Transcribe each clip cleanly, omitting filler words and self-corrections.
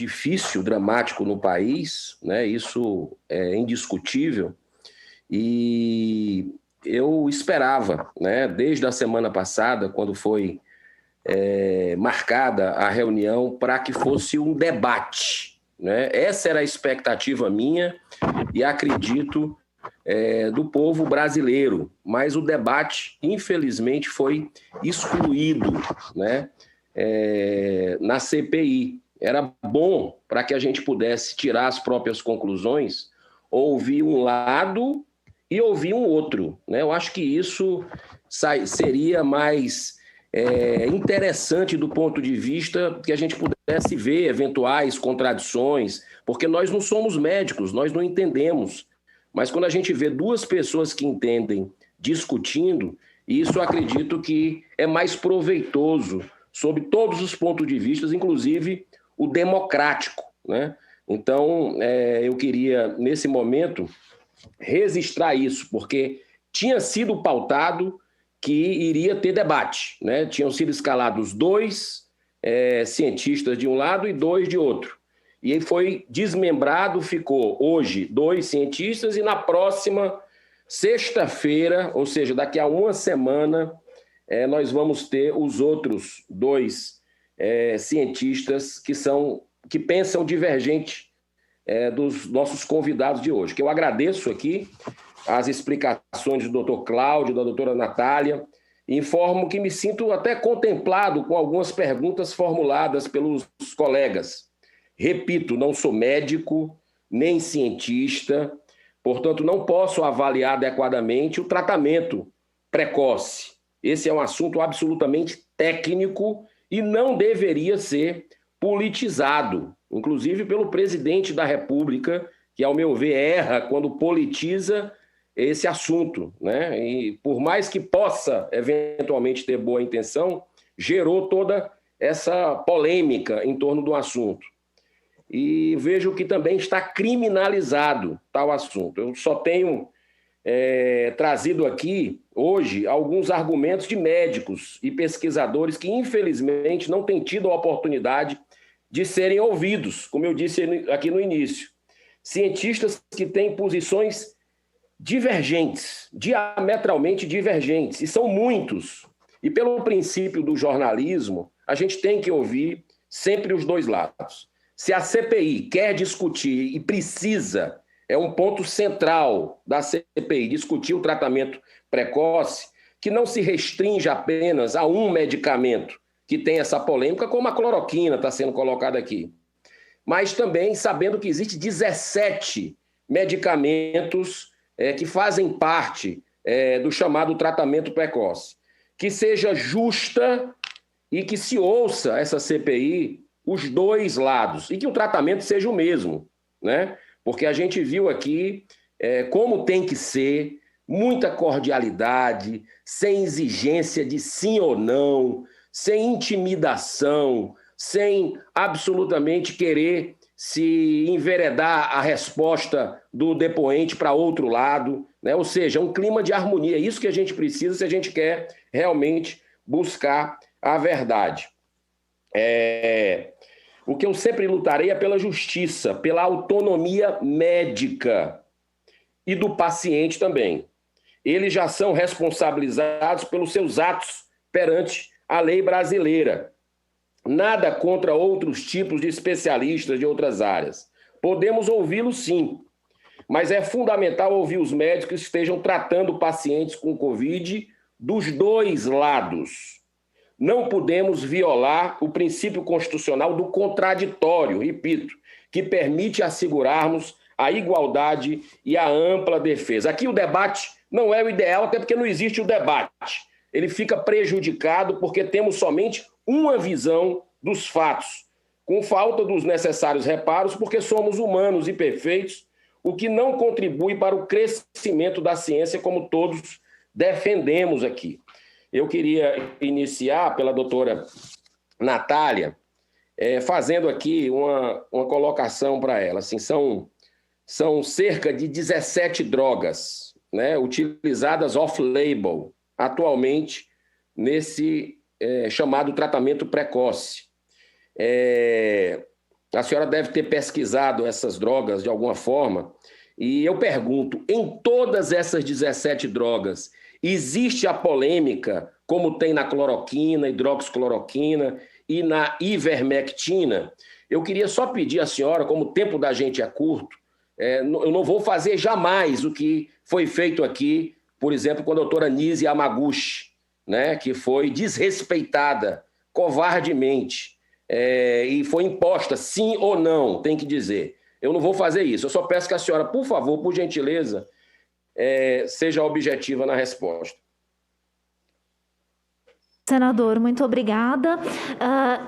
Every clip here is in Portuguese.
difícil, dramático no país, né? Isso é indiscutível. E eu esperava, né, desde a semana passada, quando foi marcada a reunião, para que fosse um debate, né? Essa era a expectativa minha e acredito do povo brasileiro, mas o debate, infelizmente, foi excluído, né, na CPI. Era bom para que a gente pudesse tirar as próprias conclusões, ouvir um lado e ouvir um outro, né? Eu acho que isso seria mais interessante do ponto de vista que a gente pudesse ver eventuais contradições, porque nós não somos médicos, nós não entendemos. Mas quando a gente vê duas pessoas que entendem discutindo, isso eu acredito que é mais proveitoso sob todos os pontos de vista, inclusive o democrático, né? Então, eu queria, nesse momento, registrar isso, porque tinha sido pautado que iria ter debate, né? Tinham sido escalados dois cientistas de um lado e dois de outro. E aí foi desmembrado, ficou hoje 2 cientistas e na próxima sexta-feira, ou seja, daqui a uma semana, nós vamos ter os outros 2 cientistas que pensam divergente dos nossos convidados de hoje. Que eu agradeço aqui as explicações do doutor Cláudio, da doutora Natália, e informo que me sinto até contemplado com algumas perguntas formuladas pelos colegas. Repito, não sou médico, nem cientista, portanto, não posso avaliar adequadamente o tratamento precoce. Esse é um assunto absolutamente técnico e não deveria ser politizado, inclusive pelo presidente da República, que, ao meu ver, erra quando politiza esse assunto, né? E por mais que possa, eventualmente, ter boa intenção, gerou toda essa polêmica em torno do assunto. E vejo que também está criminalizado tal assunto. Eu só tenho trazido aqui, hoje, alguns argumentos de médicos e pesquisadores que, infelizmente, não têm tido a oportunidade de serem ouvidos, como eu disse aqui no início. Cientistas que têm posições divergentes, diametralmente divergentes, e são muitos. E pelo princípio do jornalismo, a gente tem que ouvir sempre os dois lados. Se a CPI quer discutir e precisa, é um ponto central da CPI, discutir o tratamento precoce, que não se restringe apenas a um medicamento que tem essa polêmica, como a cloroquina está sendo colocada aqui, mas também sabendo que existe 17 medicamentos que fazem parte do chamado tratamento precoce. Que seja justa e que se ouça essa CPI os dois lados e que o tratamento seja o mesmo, né? Porque a gente viu aqui como tem que ser, muita cordialidade, sem exigência de sim ou não, sem intimidação, sem absolutamente querer se enveredar a resposta do depoente para outro lado, né? Ou seja, um clima de harmonia. É isso que a gente precisa se a gente quer realmente buscar a verdade. O que eu sempre lutarei é pela justiça, pela autonomia médica e do paciente também. Eles já são responsabilizados pelos seus atos perante a lei brasileira. Nada contra outros tipos de especialistas de outras áreas. Podemos ouvi-los sim, mas é fundamental ouvir os médicos que estejam tratando pacientes com Covid dos dois lados. Não podemos violar o princípio constitucional do contraditório, repito, que permite assegurarmos a igualdade e a ampla defesa. Aqui o debate não é o ideal, até porque não existe o debate. Ele fica prejudicado porque temos somente uma visão dos fatos, com falta dos necessários reparos, porque somos humanos e perfeitos, o que não contribui para o crescimento da ciência, como todos defendemos aqui. Eu queria iniciar pela doutora Natália, fazendo aqui uma colocação para ela. Assim, são cerca de 17 drogas, né, utilizadas off-label atualmente nesse chamado tratamento precoce. A senhora deve ter pesquisado essas drogas de alguma forma. E eu pergunto, em todas essas 17 drogas, existe a polêmica, como tem na cloroquina, hidroxicloroquina e na ivermectina? Eu queria só pedir à senhora, como o tempo da gente é curto, eu não vou fazer jamais o que foi feito aqui, por exemplo, com a doutora Nise Yamaguchi, né, que foi desrespeitada covardemente, e foi imposta, sim ou não, tem que dizer. Eu não vou fazer isso. Eu só peço que a senhora, por favor, por gentileza, seja objetiva na resposta. Senador, muito obrigada.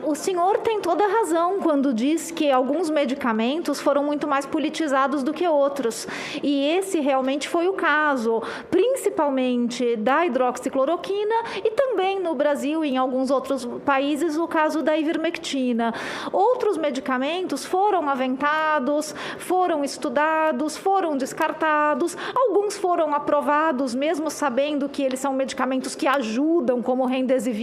O senhor tem toda a razão quando diz que alguns medicamentos foram muito mais politizados do que outros. E esse realmente foi o caso, principalmente da hidroxicloroquina e também no Brasil e em alguns outros países o caso da ivermectina. Outros medicamentos foram aventados, foram estudados, foram descartados, alguns foram aprovados mesmo sabendo que eles são medicamentos que ajudam, como o Remdesivir,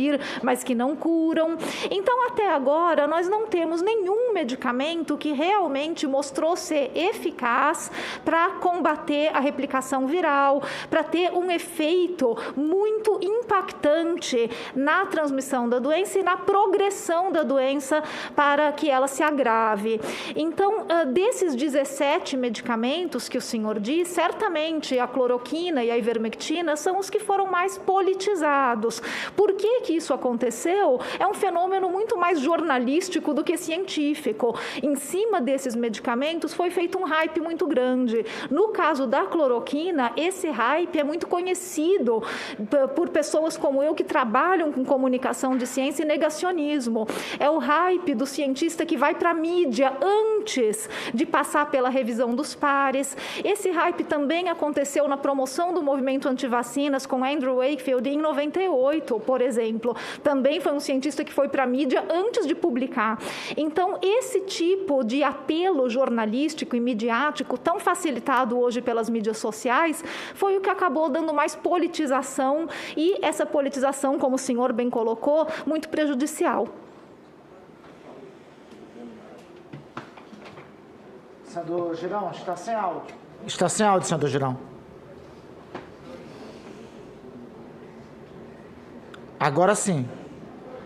mas que não curam. Então, até agora, nós não temos nenhum medicamento que realmente mostrou ser eficaz para combater a replicação viral, para ter um efeito muito impactante na transmissão da doença e na progressão da doença para que ela se agrave. Então, desses 17 medicamentos que o senhor diz, certamente a cloroquina e a ivermectina são os que foram mais politizados. Por que isso aconteceu? É um fenômeno muito mais jornalístico do que científico. Em cima desses medicamentos foi feito um hype muito grande. No caso da cloroquina, esse hype é muito conhecido por pessoas como eu que trabalham com comunicação de ciência e negacionismo. É o hype do cientista que vai para a mídia antes de passar pela revisão dos pares. Esse hype também aconteceu na promoção do movimento antivacinas com Andrew Wakefield em 98, por exemplo. Também foi um cientista que foi para a mídia antes de publicar. Então, esse tipo de apelo jornalístico e midiático, tão facilitado hoje pelas mídias sociais, foi o que acabou dando mais politização e essa politização, como o senhor bem colocou, muito prejudicial. Senador Girão, está sem áudio. Está sem áudio, senador Girão. Agora sim.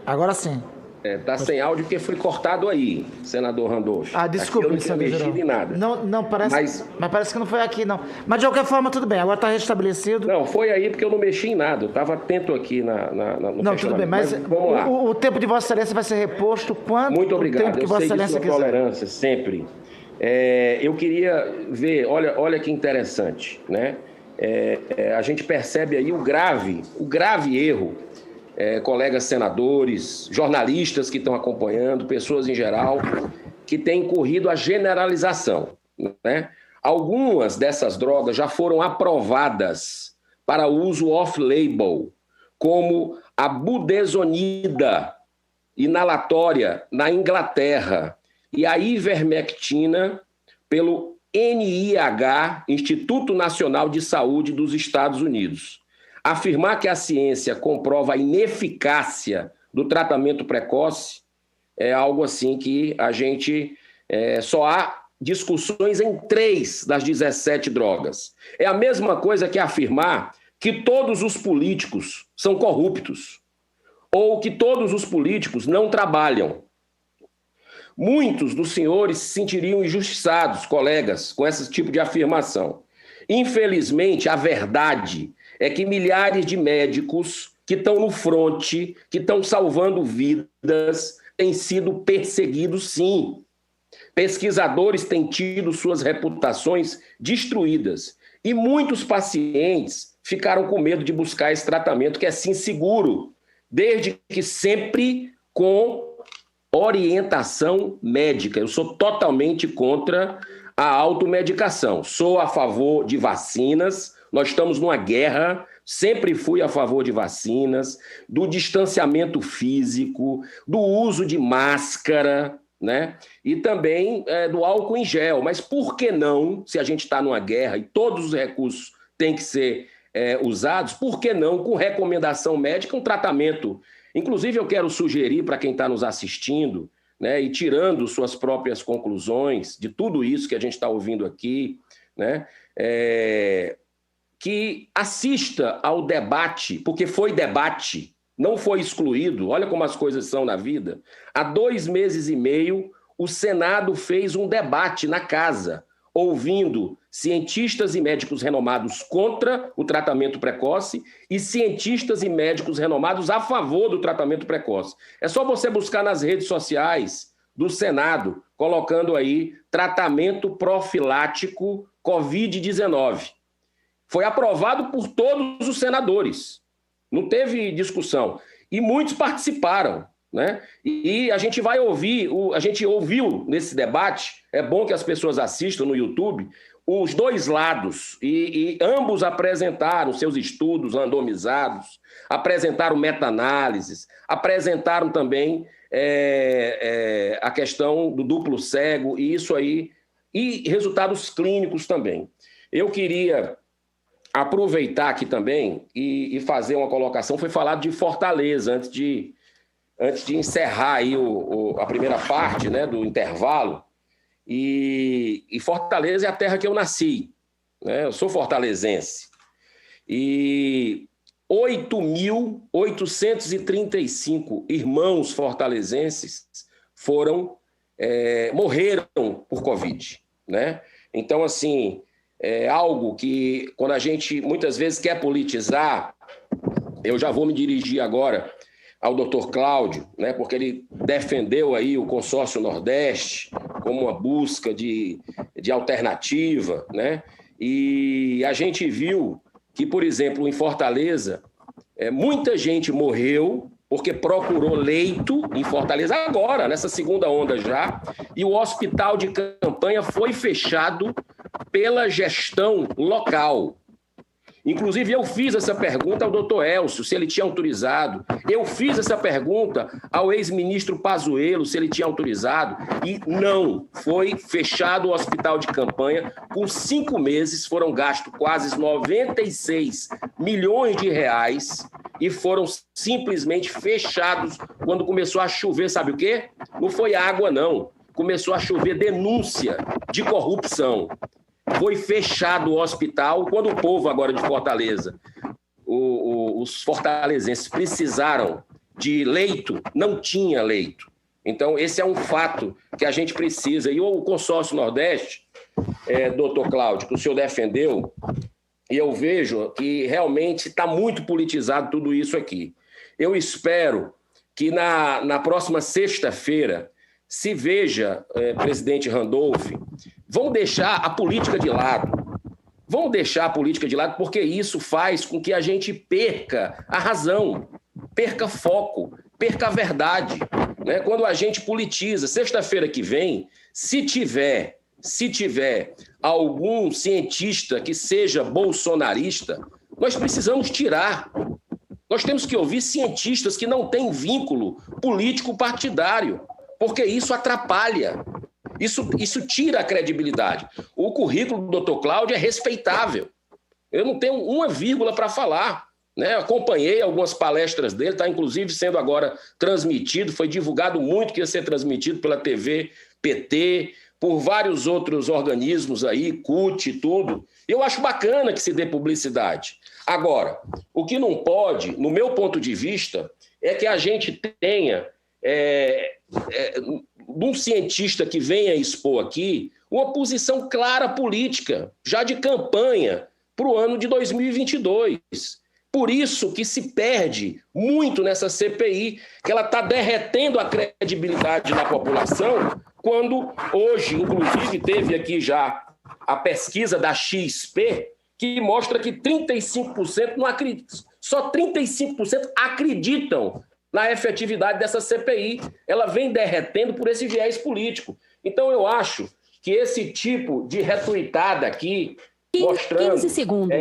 Agora sim. Está sem áudio porque foi cortado aí, senador Randolph. Desculpe, eu não tinha mexido em nada. Não parece, mas parece que não foi aqui, não. Mas de qualquer forma, tudo bem, agora está restabelecido. Não, foi aí porque eu não mexi em nada. Eu estava atento aqui no Não, tudo bem, mas vamos lá. O tempo de Vossa Excelência vai ser reposto quanto Muito obrigado, tempo que Vossa Excelência quiser. Tolerância, sempre. Eu queria ver, olha que interessante, né? A gente percebe aí o grave erro, colegas senadores, jornalistas que estão acompanhando, pessoas em geral, que têm corrido a generalização, né? Algumas dessas drogas já foram aprovadas para uso off-label, como a budesonida inalatória na Inglaterra e a ivermectina pelo NIH, Instituto Nacional de Saúde dos Estados Unidos. Afirmar que a ciência comprova a ineficácia do tratamento precoce é algo assim que a gente só há discussões em 3 das 17 drogas. É a mesma coisa que afirmar que todos os políticos são corruptos ou que todos os políticos não trabalham. Muitos dos senhores se sentiriam injustiçados, colegas, com esse tipo de afirmação. Infelizmente, a verdade é que milhares de médicos que estão no fronte, que estão salvando vidas, têm sido perseguidos, sim. Pesquisadores têm tido suas reputações destruídas. E muitos pacientes ficaram com medo de buscar esse tratamento, que é sim seguro, desde que sempre com orientação médica. Eu sou totalmente contra a automedicação. Sou a favor de vacinas. Nós estamos numa guerra, sempre fui a favor de vacinas, do distanciamento físico, do uso de máscara, né? E também do álcool em gel. Mas por que não, se a gente está numa guerra e todos os recursos têm que ser usados, por que não, com recomendação médica, um tratamento? Inclusive, eu quero sugerir para quem está nos assistindo, né, e tirando suas próprias conclusões de tudo isso que a gente está ouvindo aqui, né, que assista ao debate, porque foi debate, não foi excluído. Olha como as coisas são na vida. Há 2 meses e meio, o Senado fez um debate na casa, ouvindo cientistas e médicos renomados contra o tratamento precoce e cientistas e médicos renomados a favor do tratamento precoce. É só você buscar nas redes sociais do Senado, colocando aí tratamento profilático Covid-19. Foi aprovado por todos os senadores. Não teve discussão. E muitos participaram, né? E a gente vai ouvir, a gente ouviu nesse debate, é bom que as pessoas assistam no YouTube, os 2 lados, e ambos apresentaram seus estudos randomizados, apresentaram meta-análises, apresentaram também a questão do duplo cego, e isso aí, e resultados clínicos também. Eu queria aproveitar aqui também e fazer uma colocação. Foi falado de Fortaleza, antes de encerrar aí a primeira parte, né, do intervalo. E Fortaleza é a terra que eu nasci, né? Eu sou fortalezense. E 8.835 irmãos fortalezenses morreram por Covid, né? Então, assim, é algo que, quando a gente muitas vezes quer politizar, eu já vou me dirigir agora ao doutor Cláudio, né, porque ele defendeu aí o consórcio Nordeste como uma busca de alternativa, né? E a gente viu que, por exemplo, em Fortaleza, muita gente morreu porque procurou leito em Fortaleza agora, nessa segunda onda já, e o hospital de campanha foi fechado pela gestão local. Inclusive, eu fiz essa pergunta ao doutor Elcio, se ele tinha autorizado. Eu fiz essa pergunta ao ex-ministro Pazuello, se ele tinha autorizado. E não, foi fechado o hospital de campanha. Com 5 meses, foram gastos quase 96 milhões de reais e foram simplesmente fechados quando começou a chover. Sabe o quê? Não foi água, não. Começou a chover denúncia de corrupção. Foi fechado o hospital quando o povo agora de Fortaleza, os fortalezenses precisaram de leito, não tinha leito. Então, esse é um fato que a gente precisa. E o consórcio Nordeste, doutor Cláudio, que o senhor defendeu, e eu vejo que realmente está muito politizado tudo isso aqui. Eu espero que na próxima sexta-feira se veja, presidente Randolph, vão deixar a política de lado. Vão deixar a política de lado porque isso faz com que a gente perca a razão, perca foco, perca a verdade, né? Quando a gente politiza, sexta-feira que vem, se tiver algum cientista que seja bolsonarista, nós precisamos tirar. Nós temos que ouvir cientistas que não têm vínculo político partidário, porque isso atrapalha. Isso tira a credibilidade. O currículo do Dr. Cláudio é respeitável. Eu não tenho uma vírgula para falar, né? Acompanhei algumas palestras dele, está inclusive sendo agora transmitido, foi divulgado muito que ia ser transmitido pela TV PT, por vários outros organismos aí, CUT e tudo. Eu acho bacana que se dê publicidade. Agora, o que não pode, no meu ponto de vista, é que a gente tenha de um cientista que venha expor aqui uma posição clara política, já de campanha, para o ano de 2022. Por isso que se perde muito nessa CPI, que ela está derretendo a credibilidade da população, quando hoje, inclusive, teve aqui já a pesquisa da XP, que mostra que 35% não acreditam, só 35% acreditam na efetividade dessa CPI. Ela vem derretendo por esse viés político. Então, eu acho que esse tipo de retuitada aqui, mostrando 15 segundos.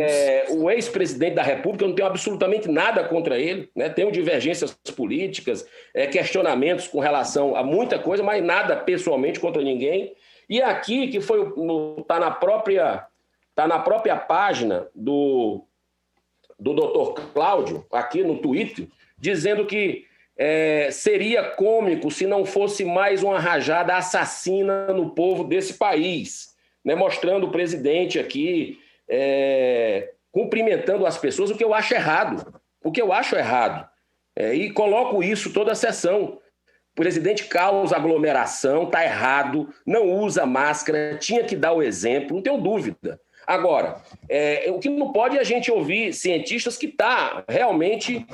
O ex-presidente da República, eu não tenho absolutamente nada contra ele, né? Tenho divergências políticas, questionamentos com relação a muita coisa, mas nada pessoalmente contra ninguém. E aqui, que está na própria página do Dr. Cláudio, aqui no Twitter, dizendo que seria cômico se não fosse mais uma rajada assassina no povo desse país, né? Mostrando o presidente aqui cumprimentando as pessoas, o que eu acho errado. E coloco isso toda a sessão. O presidente causa aglomeração, está errado, não usa máscara, tinha que dar o exemplo, não tenho dúvida. Agora, o que não pode é a gente ouvir cientistas que estão realmente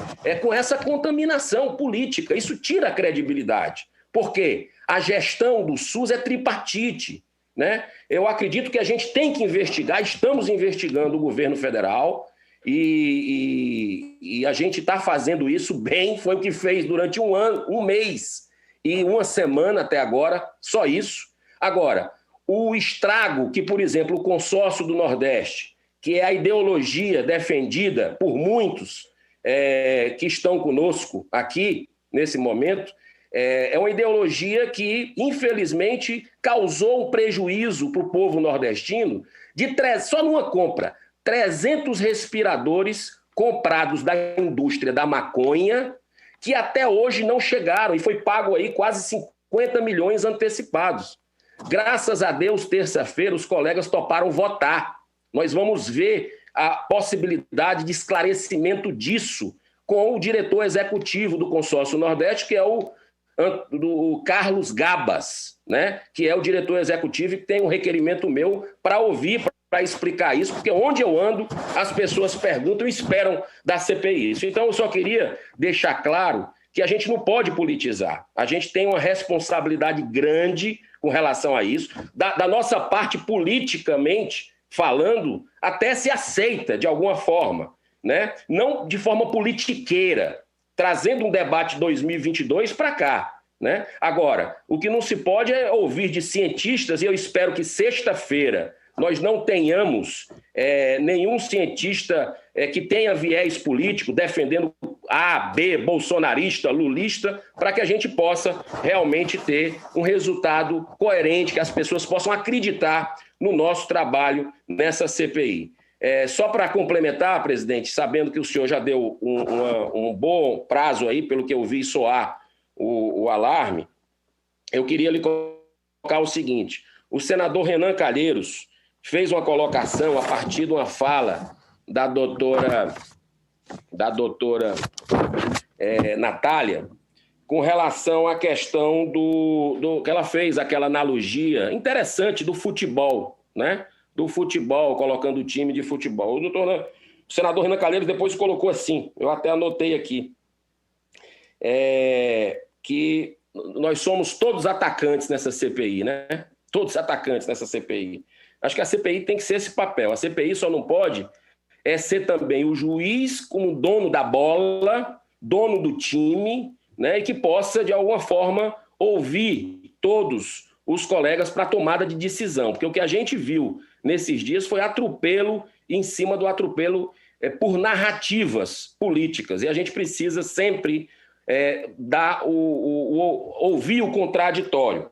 com essa contaminação política. Isso tira a credibilidade, porque a gestão do SUS é tripartite, né? Eu acredito que a gente tem que investigar, estamos investigando o governo federal e a gente está fazendo isso bem, foi o que fez durante um ano, um mês e uma semana até agora, só isso. Agora, o estrago que, por exemplo, o consórcio do Nordeste, que é a ideologia defendida por muitos que estão conosco aqui nesse momento, é uma ideologia que, infelizmente, causou um prejuízo para o povo nordestino só numa compra, 300 respiradores comprados da indústria da maconha, que até hoje não chegaram e foi pago aí quase 50 milhões antecipados. Graças a Deus, terça-feira, os colegas toparam votar. Nós vamos ver a possibilidade de esclarecimento disso com o diretor executivo do Consórcio Nordeste, que é o Carlos Gabas, né? Que é o diretor executivo e que tem um requerimento meu para ouvir, para explicar isso, porque onde eu ando, as pessoas perguntam e esperam da CPI isso. Então, eu só queria deixar claro que a gente não pode politizar. A gente tem uma responsabilidade grande com relação a isso. Da nossa parte, politicamente falando, até se aceita de alguma forma, né? Não de forma politiqueira, trazendo um debate 2022 para cá, né? Agora, o que não se pode é ouvir de cientistas, e eu espero que sexta-feira nós não tenhamos nenhum cientista que tenha viés político defendendo A, B, bolsonarista, lulista, para que a gente possa realmente ter um resultado coerente, que as pessoas possam acreditar no nosso trabalho nessa CPI. Só para complementar, presidente, sabendo que o senhor já deu um bom prazo aí, pelo que eu vi soar o alarme, eu queria lhe colocar o seguinte: o senador Renan Calheiros fez uma colocação a partir de uma fala da doutora Natália, com relação à questão do que ela fez, aquela analogia interessante do futebol, né? Do futebol, colocando o time de futebol. O senador Renan Calheiros depois colocou assim, eu até anotei aqui, que nós somos todos atacantes nessa CPI, né? Todos atacantes nessa CPI. Acho que a CPI tem que ser esse papel. A CPI só não pode ser também o juiz como dono da bola, dono do time, né? E que possa, de alguma forma, ouvir todos os colegas para a tomada de decisão. Porque o que a gente viu nesses dias foi atropelo em cima do atropelo por narrativas políticas. E a gente precisa sempre ouvir o contraditório.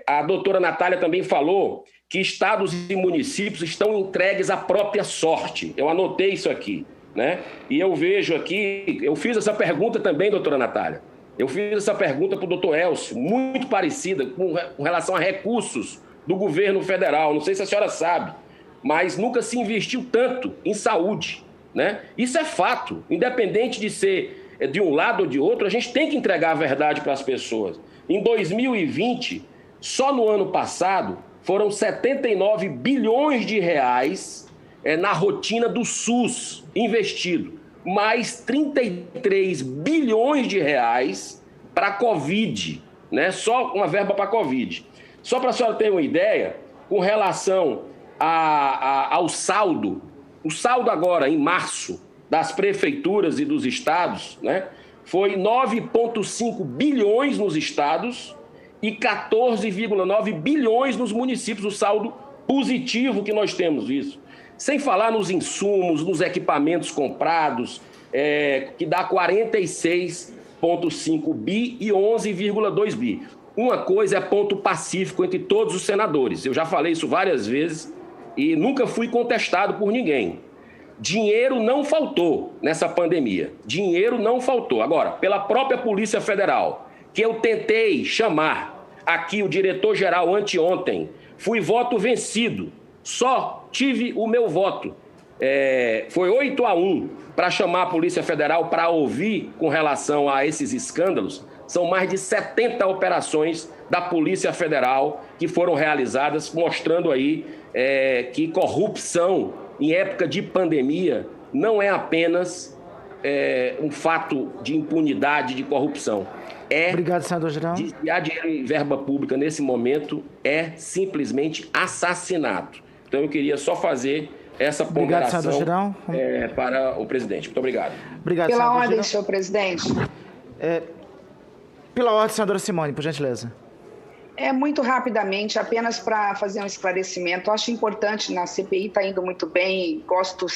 A doutora Natália também falou que estados e municípios estão entregues à própria sorte. Eu anotei isso aqui, né? E eu vejo aqui, eu fiz essa pergunta também, doutora Natália. Eu fiz essa pergunta para o doutor Elcio, muito parecida com relação a recursos do governo federal. Não sei se a senhora sabe, mas nunca se investiu tanto em saúde, né? Isso é fato. Independente de ser de um lado ou de outro, a gente tem que entregar a verdade para as pessoas. Em 2020, só no ano passado, foram 79 bilhões de reais na rotina do SUS investido, mais 33 bilhões de reais para a Covid, né? Só uma verba para a Covid. Só para a senhora ter uma ideia, com relação ao saldo, o saldo agora, em março, das prefeituras e dos estados, né, foi 9,5 bilhões nos estados e 14,9 bilhões nos municípios, o saldo positivo que nós temos isso. Sem falar nos insumos, nos equipamentos comprados, que dá 46,5 bi e 11,2 bi. Uma coisa é ponto pacífico entre todos os senadores. Eu já falei isso várias vezes e nunca fui contestado por ninguém. dinheiro não faltou nessa pandemia. Dinheiro não faltou. Agora, pela própria Polícia Federal, que eu tentei chamar aqui o diretor-geral anteontem, fui voto vencido. Só tive o meu voto. Foi 8-1 para chamar a Polícia Federal para ouvir com relação a esses escândalos. São mais de 70 operações da Polícia Federal que foram realizadas, mostrando aí que corrupção em época de pandemia não é apenas um fato de impunidade, de corrupção. Obrigado, senador Girão. Desviar dinheiro em verba pública nesse momento é simplesmente assassinato. Então eu queria só fazer essa ponderação para o presidente. Muito obrigado. Obrigado, pela senador ordem, Girão. senhor presidente. Pela ordem, senadora Simone, por gentileza. Muito rapidamente, apenas para fazer um esclarecimento. Acho importante, na CPI está indo muito bem, gosto.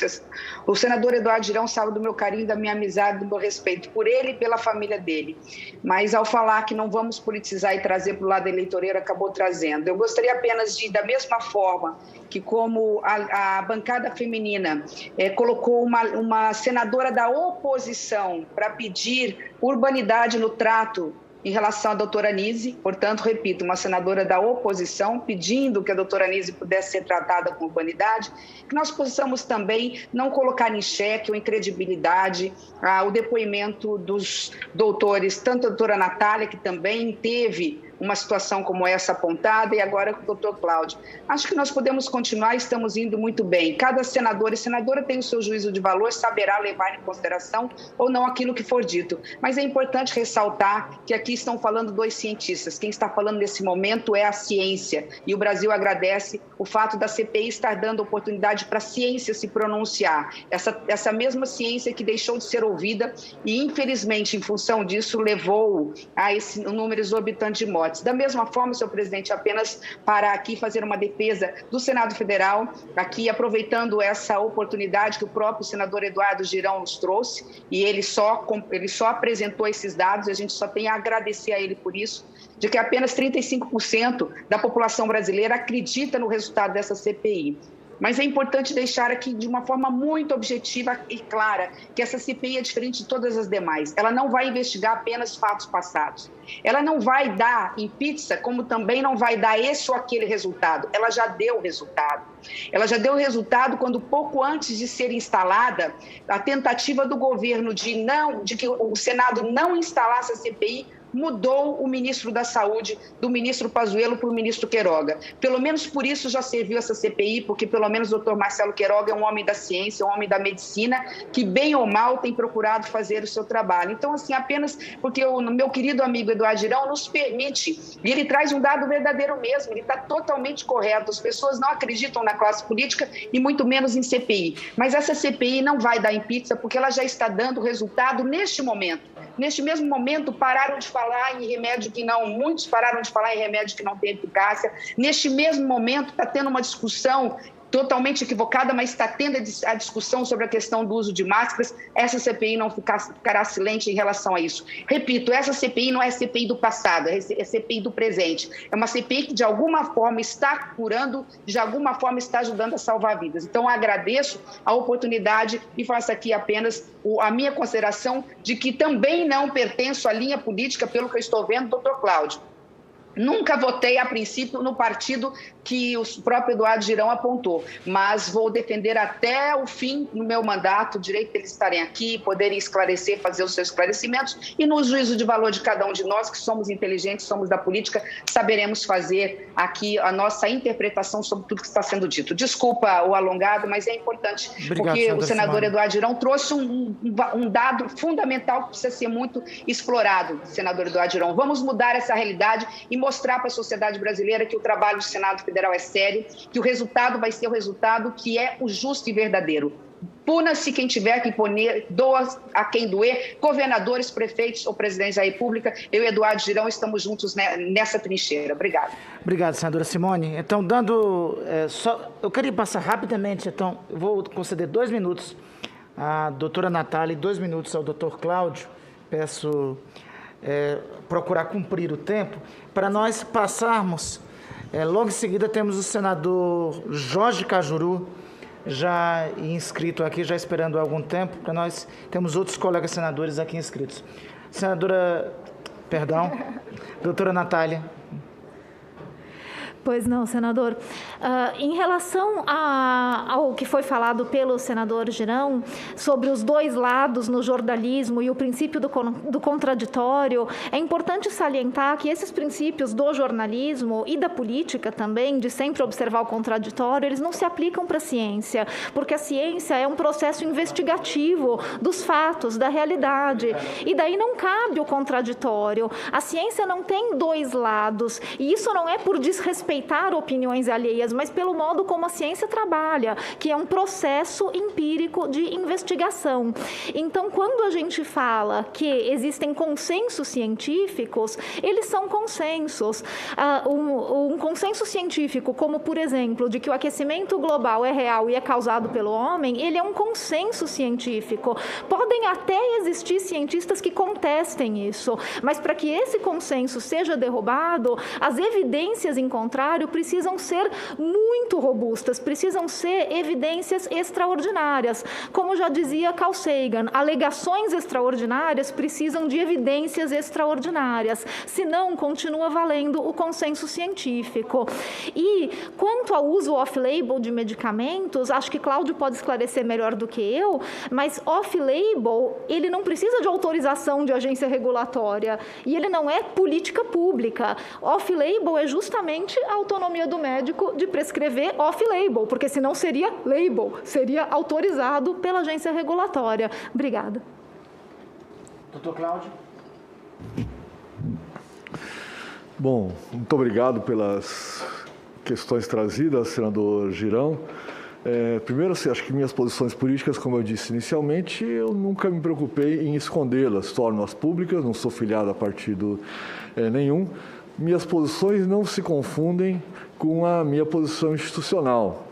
O senador Eduardo Girão sabe do meu carinho, da minha amizade, do meu respeito por ele e pela família dele. Mas ao falar que não vamos politizar e trazer para o lado eleitoreiro, acabou trazendo. Eu gostaria apenas de, da mesma forma que como a bancada feminina colocou uma senadora da oposição para pedir urbanidade no trato em relação à doutora Anise, portanto, repito, uma senadora da oposição pedindo que a doutora Anise pudesse ser tratada com urbanidade, que nós possamos também não colocar em xeque ou em credibilidade o depoimento dos doutores, tanto a doutora Natália, que também teve uma situação como essa apontada, e agora com o doutor Cláudio. Acho que nós podemos continuar, estamos indo muito bem. Cada senador e senadora tem o seu juízo de valor, saberá levar em consideração ou não aquilo que for dito. Mas é importante ressaltar que aqui estão falando dois cientistas. Quem está falando nesse momento é a ciência. E o Brasil agradece o fato da CPI estar dando oportunidade para a ciência se pronunciar. Essa mesma ciência que deixou de ser ouvida e, infelizmente, em função disso, levou a esse número exorbitante de mortes. Da mesma forma, senhor presidente, apenas para aqui fazer uma defesa do Senado Federal, aqui aproveitando essa oportunidade que o próprio senador Eduardo Girão nos trouxe, e ele só apresentou esses dados, e a gente só tem a agradecer a ele por isso, de que apenas 35% da população brasileira acredita no resultado dessa CPI. Mas é importante deixar aqui de uma forma muito objetiva e clara que essa CPI é diferente de todas as demais. Ela não vai investigar apenas fatos passados. Ela não vai dar em pizza, como também não vai dar esse ou aquele resultado. Ela já deu resultado. Ela já deu resultado quando, pouco antes de ser instalada, a tentativa do governo de que o Senado não instalasse a CPI mudou o ministro da Saúde, do ministro Pazuello para o ministro Queiroga. Pelo menos por isso já serviu essa CPI, porque pelo menos o doutor Marcelo Queiroga é um homem da ciência, um homem da medicina, que bem ou mal tem procurado fazer o seu trabalho. Então, assim, apenas porque o meu querido amigo Eduardo Girão nos permite, e ele traz um dado verdadeiro mesmo, ele está totalmente correto, as pessoas não acreditam na classe política e muito menos em CPI. Mas essa CPI não vai dar em pizza, porque ela já está dando resultado neste momento. Neste mesmo momento, pararam de falar em remédio que não, muitos pararam de falar em remédio que não tem eficácia. Neste mesmo momento, está tendo uma discussão totalmente equivocada, mas está tendo a discussão sobre a questão do uso de máscaras. Essa CPI não ficará silente em relação a isso. Repito, essa CPI não é CPI do passado, é CPI do presente. É uma CPI que, de alguma forma, está curando, de alguma forma, está ajudando a salvar vidas. Então, agradeço a oportunidade e faço aqui apenas a minha consideração de que também não pertenço à linha política, pelo que eu estou vendo, doutor Cláudio. Nunca votei, a princípio, no partido que o próprio Eduardo Girão apontou, mas vou defender até o fim no meu mandato o direito de eles estarem aqui, poderem esclarecer, fazer os seus esclarecimentos, e no juízo de valor de cada um de nós, que somos inteligentes, somos da política, saberemos fazer aqui a nossa interpretação sobre tudo que está sendo dito. Desculpa o alongado, mas é importante, porque o senador Eduardo Girão trouxe um dado fundamental que precisa ser muito explorado, senador Eduardo Girão. Vamos mudar essa realidade e mostrar para a sociedade brasileira que o trabalho do Senado Federal é sério, que o resultado vai ser o resultado que é o justo e verdadeiro. Puna-se quem tiver que punir, doa a quem doer, governadores, prefeitos ou presidentes da República. Eu e Eduardo Girão estamos juntos nessa trincheira. Obrigada. Obrigado, senadora Simone. Então, eu queria passar rapidamente, então, eu vou conceder 2 minutos à doutora Natália e 2 minutos ao doutor Cláudio. Peço procurar cumprir o tempo, para nós passarmos, logo em seguida temos o senador Jorge Cajuru, já inscrito aqui, já esperando há algum tempo, para nós temos outros colegas senadores aqui inscritos. Doutora Natália. Pois não, senador. Em relação ao que foi falado pelo senador Girão sobre os dois lados no jornalismo e o princípio do contraditório, é importante salientar que esses princípios do jornalismo e da política também, de sempre observar o contraditório, eles não se aplicam para a ciência, porque a ciência é um processo investigativo dos fatos, da realidade, e daí não cabe o contraditório. A ciência não tem dois lados, e isso não é por desrespeitar opiniões alheias, mas pelo modo como a ciência trabalha, que é um processo empírico de investigação. Então, quando a gente fala que existem consensos científicos, eles são consensos. Um consenso científico, como, por exemplo, de que o aquecimento global é real e é causado pelo homem, ele é um consenso científico. Podem até existir cientistas que contestem isso, mas para que esse consenso seja derrubado, as evidências encontradas precisam ser muito robustas, precisam ser evidências extraordinárias. Como já dizia Carl Sagan, alegações extraordinárias precisam de evidências extraordinárias, senão continua valendo o consenso científico. E quanto ao uso off-label de medicamentos, acho que Cláudio pode esclarecer melhor do que eu, mas off-label, ele não precisa de autorização de agência regulatória e ele não é política pública. Off-label é justamente a autonomia do médico de prescrever off-label, porque senão seria label, seria autorizado pela agência regulatória. Obrigada. Doutor Cláudio. Bom, muito obrigado pelas questões trazidas, senador Girão. Primeiro, acho que minhas posições políticas, como eu disse inicialmente, eu nunca me preocupei em escondê-las, torno-as públicas, não sou filiado a partido nenhum. Minhas posições não se confundem com a minha posição institucional.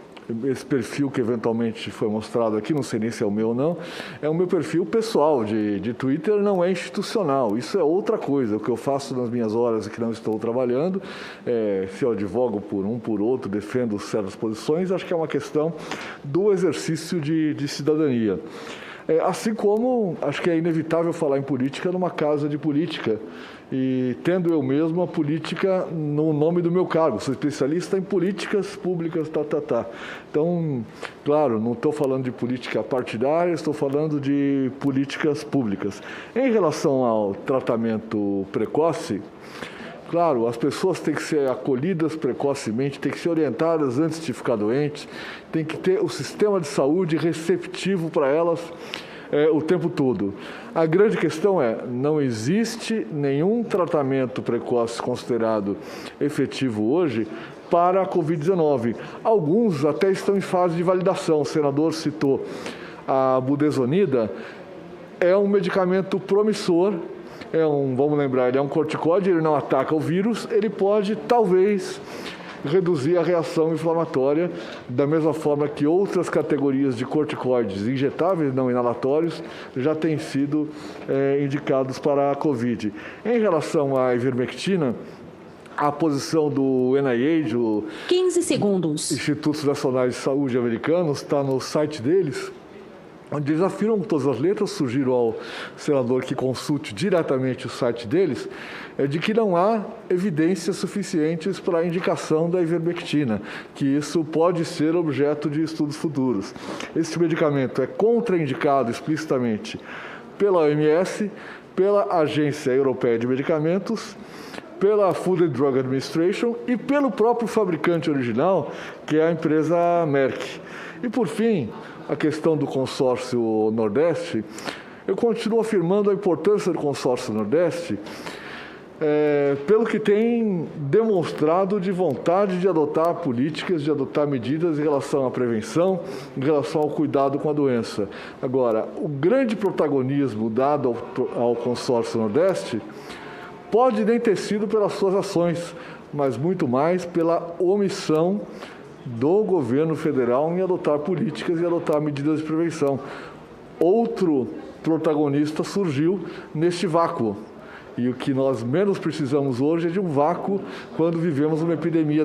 Esse perfil que eventualmente foi mostrado aqui, não sei nem se é o meu ou não, é o meu perfil pessoal de Twitter, não é institucional. Isso é outra coisa, o que eu faço nas minhas horas que não estou trabalhando, se eu advogo por um, por outro, defendo certas posições, acho que é uma questão do exercício de cidadania. Assim como acho que é inevitável falar em política numa casa de política, e tendo eu mesmo a política no nome do meu cargo, sou especialista em políticas públicas, Então, claro, não estou falando de política partidária, estou falando de políticas públicas. Em relação ao tratamento precoce, claro, as pessoas têm que ser acolhidas precocemente, têm que ser orientadas antes de ficar doentes, tem que ter o sistema de saúde receptivo para elas o tempo todo. A grande questão não existe nenhum tratamento precoce considerado efetivo hoje para a Covid-19. Alguns até estão em fase de validação. O senador citou a budesonida, é um medicamento promissor, vamos lembrar, ele é um corticóide, ele não ataca o vírus, ele pode, talvez, reduzir a reação inflamatória, da mesma forma que outras categorias de corticoides injetáveis, não inalatórios, já têm sido indicados para a Covid. Em relação à ivermectina, a posição do NIH, 15 segundos. Institutos Nacionais de Saúde Americanos, está no site deles, onde eles afirmam com todas as letras, sugiro ao senador que consulte diretamente o site deles, de que não há evidências suficientes para a indicação da ivermectina, que isso pode ser objeto de estudos futuros. Esse medicamento é contraindicado explicitamente pela OMS, pela Agência Europeia de Medicamentos, pela Food and Drug Administration e pelo próprio fabricante original, que é a empresa Merck. E, por fim, a questão do consórcio Nordeste, eu continuo afirmando a importância do consórcio Nordeste, pelo que tem demonstrado de vontade de adotar políticas, de adotar medidas em relação à prevenção, em relação ao cuidado com a doença. Agora, o grande protagonismo dado ao consórcio Nordeste pode nem ter sido pelas suas ações, mas muito mais pela omissão do governo federal em adotar políticas e adotar medidas de prevenção. Outro protagonista surgiu neste vácuo. E o que nós menos precisamos hoje é de um vácuo quando vivemos uma epidemia.